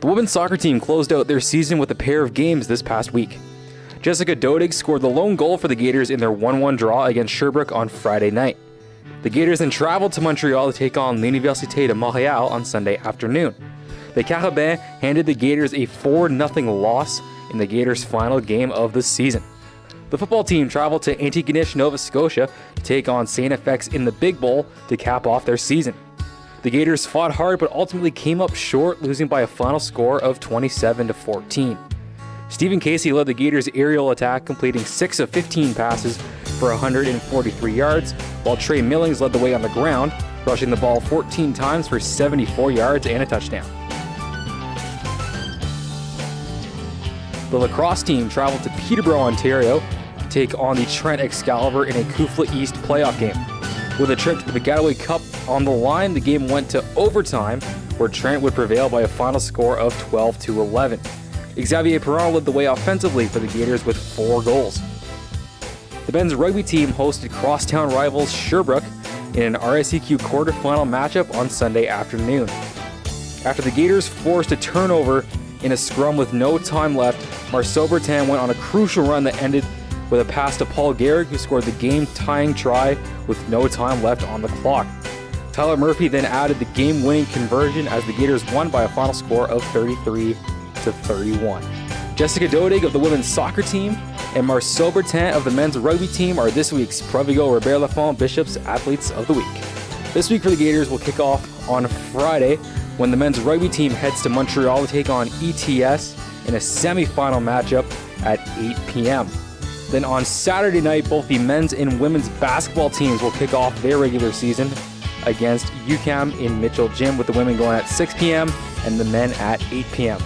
The women's soccer team closed out their season with a pair of games this past week. Jessica Dodig scored the lone goal for the Gators in their 1-1 draw against Sherbrooke on Friday night. The Gators then traveled to Montreal to take on l'Université de Montréal on Sunday afternoon. The Carabins handed the Gators a 4-0 loss in the Gators' final game of the season. The football team traveled to Antigonish, Nova Scotia to take on St. FX in the Big Bowl to cap off their season. The Gators fought hard but ultimately came up short, losing by a final score of 27-14. Stephen Casey led the Gators' aerial attack, completing 6 of 15 passes for 143 yards, while Trey Millings led the way on the ground, rushing the ball 14 times for 74 yards and a touchdown. The lacrosse team traveled to Peterborough, Ontario to take on the Trent Excalibur in a Kufla East playoff game. With a trip to the Gateway Cup on the line, the game went to overtime, where Trent would prevail by a final score of 12-11. Xavier Perron led the way offensively for the Gators with 4 goals. The men's rugby team hosted crosstown rivals Sherbrooke in an RSEQ quarterfinal matchup on Sunday afternoon. After the Gators forced a turnover in a scrum with no time left, Marceau Bertin went on a crucial run that ended with a pass to Paul Gehrig, who scored the game-tying try with no time left on the clock. Tyler Murphy then added the game-winning conversion as the Gators won by a final score of 33-31. Jessica Dodig of the women's soccer team and Marceau Bertin of the men's rugby team are this week's Provigo Robert Laffont Bishops Athletes of the Week. This week for the Gators will kick off on Friday when the men's rugby team heads to Montreal to take on ETS in a semi-final matchup at 8 p.m. Then on Saturday night, both the men's and women's basketball teams will kick off their regular season against UQAM in Mitchell Gym, with the women going at 6 p.m. and the men at 8 p.m.